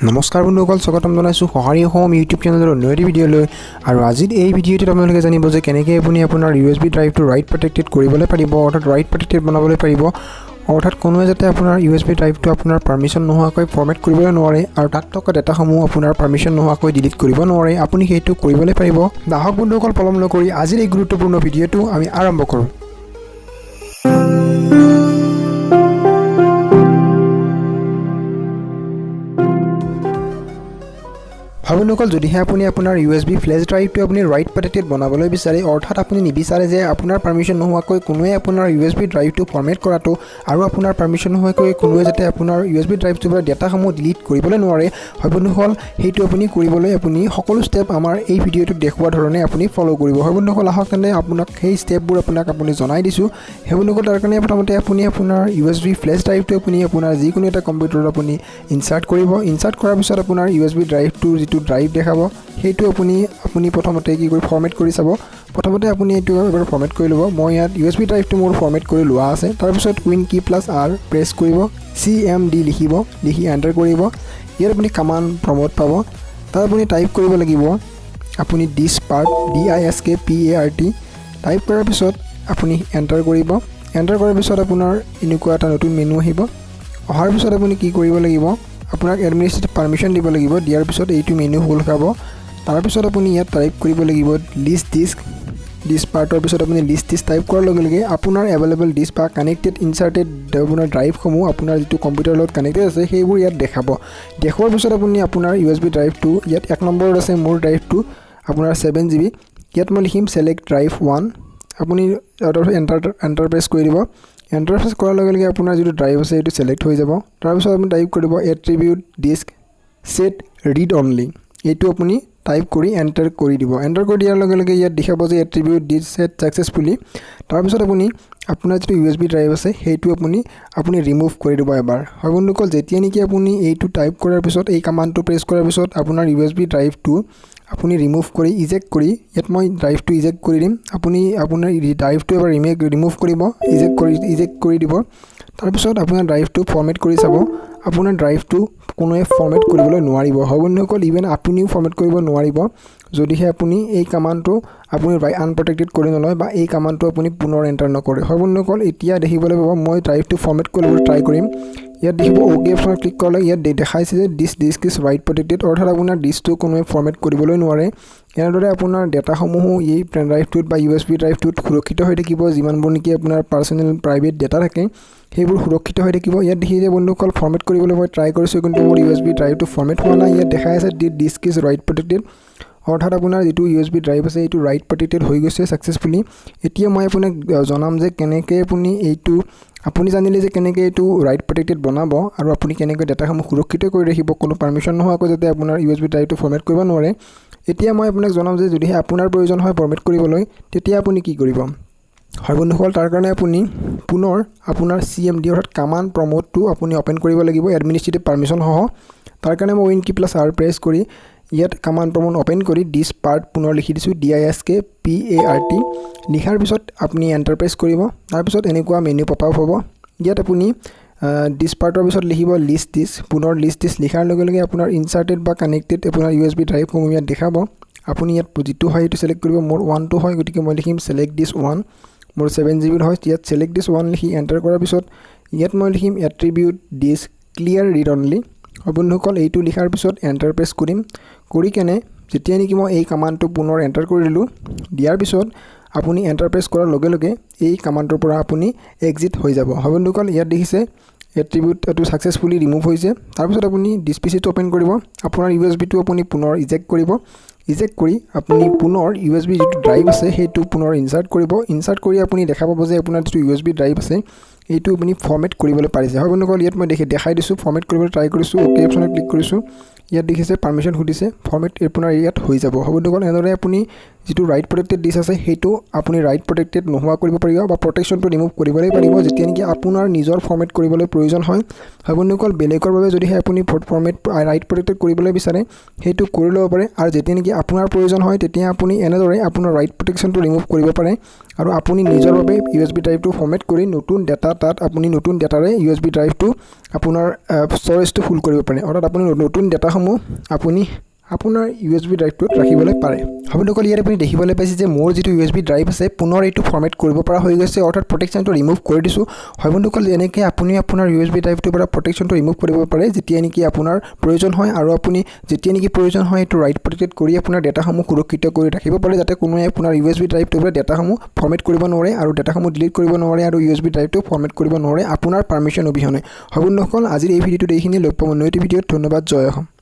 নমস্কাৰ বন্ধুসকল, স্বাগতম জনাইছোঁ সঁহাৰি অসম ইউটিউব চেনেলৰ অন্য এটি ভিডিঅ'লৈ। আৰু আজিৰ এই ভিডিঅ'টোত আপোনালোকে জানিব যে কেনেকৈ আপুনি আপোনাৰ USB ড্ৰাইভটো ৰাইট প্ৰটেক্টেড কৰিবলৈ পাৰিব, অৰ্থাৎ ৰাইট প্ৰটেক্টেড বনাবলৈ পাৰিব। অৰ্থাৎ কোনোৱে যাতে আপোনাৰ USB ড্ৰাইভটো আপোনাৰ পাৰ্মিশ্যন নোহোৱাকৈ ফৰ্মেট কৰিবলৈ নোৱাৰে আৰু তাত থকা ডাটাসমূহ আপোনাৰ পাৰ্মিশ্যন নোহোৱাকৈ ডিলিট কৰিব নোৱাৰে। আপুনি সেইটো কৰিবলৈ পাৰিব। আহক বন্ধুসকল, পলম নকৰি আজিৰ এই গুৰুত্বপূৰ্ণ ভিডিঅ'টো আমি আৰম্ভ কৰোঁ। বন্ধুসকল, যদিহে আপুনি আপোনাৰ USB ফ্লেছ ড্ৰাইভটো আপুনি ৰাইট প্ৰটেক্টেড বনাবলৈ বিচাৰে, অৰ্থাৎ আপুনি নিবিচাৰে যে আপোনাৰ পাৰ্মিশ্যন নোহোৱাকৈ কোনোৱে আপোনাৰ USB ড্ৰাইভটো ফৰ্মেট কৰাটো আৰু আপোনাৰ পাৰ্মিশ্যন নোহোৱাকৈ কোনোৱে যাতে আপোনাৰ USB ড্ৰাইভটোৰ পৰা ডাটাসমূহ ডিলিট কৰিবলৈ নোৱাৰে, বন্ধুসকল সেইটো আপুনি কৰিবলৈ আপুনি সকলো ষ্টেপ আমাৰ এই ভিডিঅ'টোত দেখুওৱা ধৰণে আপুনি ফ'ল' কৰিব। বন্ধুসকল, আহক তেন্তে আপোনাক সেই ষ্টেপবোৰ আপুনি জনাই দিছোঁ। বন্ধুসকল, তাৰ কাৰণে প্ৰথমতে আপুনি আপোনাৰ USB ফ্লেছ ড্ৰাইভটো আপুনি আপোনাৰ যিকোনো এটা কম্পিউটাৰত আপুনি ইনচাৰ্ট কৰিব। ইনচাৰ্ট কৰাৰ পিছত আপোনাৰ USB ড্ৰাইভটো যিটো ড্ৰাইভ দেখাব সেইটো আপুনি প্ৰথমতে কি কৰি ফৰ্মেট কৰি চাব। প্ৰথমতে আপুনি এইটো এবাৰ ফৰ্মেট কৰি ল'ব। মই ইয়াত USB ড্ৰাইভটো মোৰ ফৰ্মেট কৰি লোৱা আছে। তাৰপিছত Win+R প্ৰেছ কৰিব, CMD লিখিব, লিখি এণ্টাৰ কৰিব। ইয়াত আপুনি কমাণ্ড প্ৰমোট পাব। তাত আপুনি টাইপ কৰিব লাগিব আপুনি diskpart DISKPART টাইপ কৰাৰ পিছত আপুনি এণ্টাৰ কৰিব। এণ্টাৰ কৰাৰ পিছত আপোনাৰ এনেকুৱা এটা নতুন মেনু আহিব। অহাৰ পিছত আপুনি কি কৰিব লাগিব, আপোনাক এডমিনিষ্ট্ৰেটিভ পাৰ্মিশ্যন দিব লাগিব। দিয়াৰ পিছত এইটো মেনু খোল খাব। তাৰপিছত আপুনি ইয়াত টাইপ কৰিব লাগিব লিষ্ট ডিস্ক পাৰ্টৰ পিছত আপুনি লিষ্ট ডিস্ক টাইপ কৰাৰ লগে লগে আপোনাৰ এভেইলেবল ডিস্ক বা কানেক্টেড ইনচাৰ্টেড আপোনাৰ ড্ৰাইভসমূহ আপোনাৰ যিটো কম্পিউটাৰৰ লগত কানেক্টেড আছে সেইবোৰ ইয়াত দেখাব। দেখুৱাৰ পিছত আপুনি আপোনাৰ USB ড্ৰাইভটো ইয়াত 1 নম্বৰত আছে মোৰ ড্ৰাইভটো আপোনাৰ 7 GB। ইয়াত মই লিখিম select drive 1। আপুনি এণ্টাৰ প্ৰেছ কৰি দিব। এণ্টাৰ প্ৰেছ কৰাৰ লগে লগে আপোনাৰ যিটো ড্ৰাইভ আছে সেইটো ছিলেক্ট হৈ যাব। তাৰপিছত আপুনি টাইপ কৰিব attribute disk set read only। এইটো আপুনি টাইপ কৰি এণ্টাৰ কৰি দিব। এণ্টাৰ কৰি দিয়াৰ লগে লগে ইয়াত দেখাব যে এট্ৰিবিউট ডিস্ক set successfully। তাৰপিছত আপুনি আপোনাৰ যিটো USB ড্ৰাইভ আছে সেইটো আপুনি ৰিমুভ কৰি দিব এবাৰ। বন্ধুসকল, যেতিয়া নেকি আপুনি এইটো টাইপ কৰাৰ পিছত এই কমাণ্ডটো প্ৰেছ কৰাৰ পিছত আপোনাৰ USB ড্ৰাইভটো আপুনি ৰিমুভ কৰি ইজেক্ট কৰি, ইয়াত মই ড্ৰাইভটো ইজেক্ট কৰি দিম। আপুনি আপোনাৰ ড্ৰাইভটো এবাৰ ৰিমুভ কৰিব, ইজেক্ট কৰি দিব। তাৰপিছত আপোনাৰ ড্ৰাইভটো ফৰ্মেট কৰি চাব। আপোনাৰ ড্ৰাইভটো কোনোৱে ফৰ্মেট কৰিবলৈ নোৱাৰিব। বন্ধুসকল, ইভেন আপুনিও ফৰ্মেট কৰিব নোৱাৰিব যদিহে আপুনি এই কমাণ্ডটো আপুনি আনপ্ৰটেক্টেড কৰি নলয় বা এই কমাণ্ডটো আপুনি পুনৰ এণ্টাৰ নকৰে। বন্ধুসকল, এতিয়া দেখিবলৈ পাব মই ড্ৰাইভটো ফৰ্মেট কৰিবলৈ ট্ৰাই কৰিম। ইয়াত দেখিব OK অপশ্যনত ক্লিক কৰিলে ইয়াত দেখাইছে যে দিছ ডিস্ক ইজ ৰাইট প্ৰটেক্টেড, অৰ্থাৎ আপোনাৰ ডিস্কটো কোনোৱে ফৰ্মেট কৰিবলৈ নোৱাৰে। এনেদৰে আপোনাৰ ডাটাসমূহো এই পেনড্ৰাইভটোত বা USB ড্ৰাইভটোত সুৰক্ষিত হৈ থাকিব। যিমানবোৰ নেকি আপোনাৰ পাৰ্চনেল প্ৰাইভেট ডাটা থাকে সেইবোৰ সুৰক্ষিত হৈ থাকিব। ইয়াত দেখিছে বন্ধুসকল, ফৰ্মেট কৰিবলৈ মই ট্ৰাই কৰিছোঁ কিন্তু মোৰ USB ড্ৰাইভটো ফৰ্মেট হোৱা নাই। ইয়াত দেখাই আছে ডিস্ক ইজ ৰাইট প্ৰটেক্টেড, অৰ্থাৎ আপোনাৰ যিটো USB ড্ৰাইভ আছে এইটো ৰাইট প্ৰটেক্টেড হৈ গৈছে ছাকচেছফুলি। এতিয়া মই আপোনাক জনাম যে কেনেকৈ আপুনি জানিলে যে কেনেকৈ এইটো ৰাইট প্ৰটেক্টেড বনাব আৰু আপুনি কেনেকৈ ডাটাসমূহ সুৰক্ষিত কৰি ৰাখিব কোনো পাৰ্মিশ্যন নোহোৱাকৈ যাতে আপোনাৰ USB ড্ৰাইভটো ফৰ্মেট কৰিব নোৱাৰে। এতিয়া মই আপোনাক জনাম যে যদিহে আপোনাৰ প্ৰয়োজন হয় ফৰ্মেট কৰিবলৈ তেতিয়া আপুনি কি কৰিব। বন্ধুসকল, তাৰ কাৰণে আপুনি পুনৰ আপোনাৰ CMD অৰ্থাৎ কমাণ্ড প্ৰমোটটো আপুনি অ'পেন কৰিব লাগিব এডমিনিষ্ট্ৰেটিভ পাৰ্মিশ্যন সহ। তাৰ কাৰণে মই Win+R প্ৰেছ কৰি ইয়াত কমাণ্ড প্ৰমোট অ'পেন কৰি diskpart পুনৰ লিখি দিছোঁ DISKPART। লিখাৰ পিছত আপুনি এণ্টাৰ প্ৰেছ কৰিব। তাৰপিছত এনেকুৱা মেনু পপ আপ হ'ব। ইয়াত আপুনি diskpartৰ পিছত লিখিব লিষ্ট ডিস্ক, পুনৰ লিষ্ট ডিস্ক লিখাৰ লগে লগে আপোনাৰ ইনচাৰ্টেড বা কানেক্টেড আপোনাৰ USB ড্ৰাইভসমূহ ইয়াত দেখাব। আপুনি ইয়াত যিটো হয় সেইটো ছিলেক্ট কৰিব। মোৰ 1টো হয় গতিকে মই লিখিম select disk 1। মোৰ 7 GB হয়, ইয়াত select disk 1 লিখি এণ্টাৰ কৰাৰ পিছত ইয়াত মই লিখিম attribute disk clear read only. বন্ধুসকল, এইটো লিখাৰ পিছত এণ্টাৰ প্ৰেছ কৰিম। কৰি কেনে যেতিয়া নেকি মই এই কমাণ্ডটো পুনৰ এণ্টাৰ কৰি দিলোঁ, দিয়াৰ পিছত আপুনি এণ্টাৰ প্ৰেছ কৰাৰ লগে লগে এই কমাণ্ডটোৰ পৰা আপুনি এক্সিট হৈ যাব। বন্ধুসকল, ইয়াত দেখিছে এট্ৰিবিউটটো ছাকচেছফুলি ৰিমুভ হৈছে। তাৰপিছত আপুনি ডিছপিচিটো অ'পেন কৰিব। আপোনাৰ USBটো আপুনি পুনৰ ইজেক্ট কৰিব। ইজেক্ট কৰি আপুনি পুনৰ USB যিটো ড্ৰাইভ আছে সেইটো পুনৰ ইনচাৰ্ট কৰিব। ইনচাৰ্ট কৰি আপুনি দেখা পাব যে আপোনাৰ যিটো USB ড্ৰাইভ আছে এইটো আপুনি ফৰ্মেট কৰিবলৈ পাৰিছে। বন্ধুসকল, ইয়াত মই দেখাই দিছোঁ ফৰ্মেট কৰিবলৈ ট্ৰাই কৰিছোঁ। OK অপশ্যনত ক্লিক কৰিছোঁ। ইয়াত দেখিছে পাৰ্মিশ্যন সুধিছে, ফৰ্মেট আপোনাৰ ইয়াত হৈ যাব। বন্ধুসকল, এনেদৰে আপুনি যিটো ৰাইট প্ৰটেক্টেড ডিস্ক আছে সেইটো আপুনি ৰাইট প্ৰটেক্টেড নোহোৱা কৰিব পাৰিব বা প্ৰটেকশ্যনটো ৰিমুভ কৰিবলৈ পাৰিব যেতিয়া নেকি আপোনাৰ নিজৰ ফৰ্মেট কৰিবলৈ প্ৰয়োজন হয়। বন্ধুসকল, বেলেগৰ বাবে যদিহে আপুনি ফৰ্মেট ৰাইট প্ৰটেক্টেড কৰিবলৈ বিচাৰে সেইটো কৰি ল'ব পাৰে। আৰু যেতিয়া নেকি আপোনাৰ প্ৰয়োজন হয় তেতিয়া আপুনি এনেদৰে আপোনাৰ ৰাইট প্ৰটেকশ্যনটো ৰিমুভ কৰিব পাৰে আৰু আপুনি নিজৰ বাবে USB ড্ৰাইভটো ফৰ্মেট কৰি নতুন ডাটা তাত আপুনি নতুন ডাটাৰে USB ড্ৰাইভটো আপোনাৰ ষ্ট'ৰেজটো ফুল কৰিব পাৰে অৰ্থাৎ আপুনি নতুন ডাটাসমূহ আপুনি আপোনাৰ USB ড্ৰাইভটোত ৰাখিবলৈ পাৰে বন্ধুসকল ইয়াত আপুনি দেখিবলৈ পাইছে যে মোৰ যিটো USB ড্ৰাইভ আছে পুনৰ এইটো ফৰমেট কৰিব পৰা হৈ গৈছে অৰ্থাৎ প্ৰটেকশ্যনটো ৰিমুভ কৰি দিছোঁ বন্ধুসকল এনেকৈ আপুনি আপোনাৰ USB ড্ৰাইভটোৰ পৰা প্ৰটেকশ্যনটো ৰিমুভ কৰিব পাৰে যেতিয়া নেকি আপোনাৰ প্ৰয়োজন হয় আৰু আপুনি যেতিয়া নেকি প্ৰয়োজন হয় এইটো ৰাইট প্ৰটেক্টেড কৰি আপোনাৰ ডাটাসমূহ সুৰক্ষিত কৰি ৰাখিব পাৰে যাতে কোনোৱে আপোনাৰ USB ড্ৰাইভটোৰ পৰা ডাটাসমূহ ফৰমেট কৰিব নোৱাৰে আৰু ডাটাসমূহ ডিলিট কৰিব নোৱাৰে আৰু USB ড্ৰাইভটো ফৰমেট কৰিব নোৱাৰে আপোনাৰ পাৰমিশ্যন অবিহনে বন্ধুসকল আজিৰ এই ভিডিঅ'টোত এইখিনি লগ পাম নতুন ভিডিঅ'ত ধন্যবাদ জয় অসম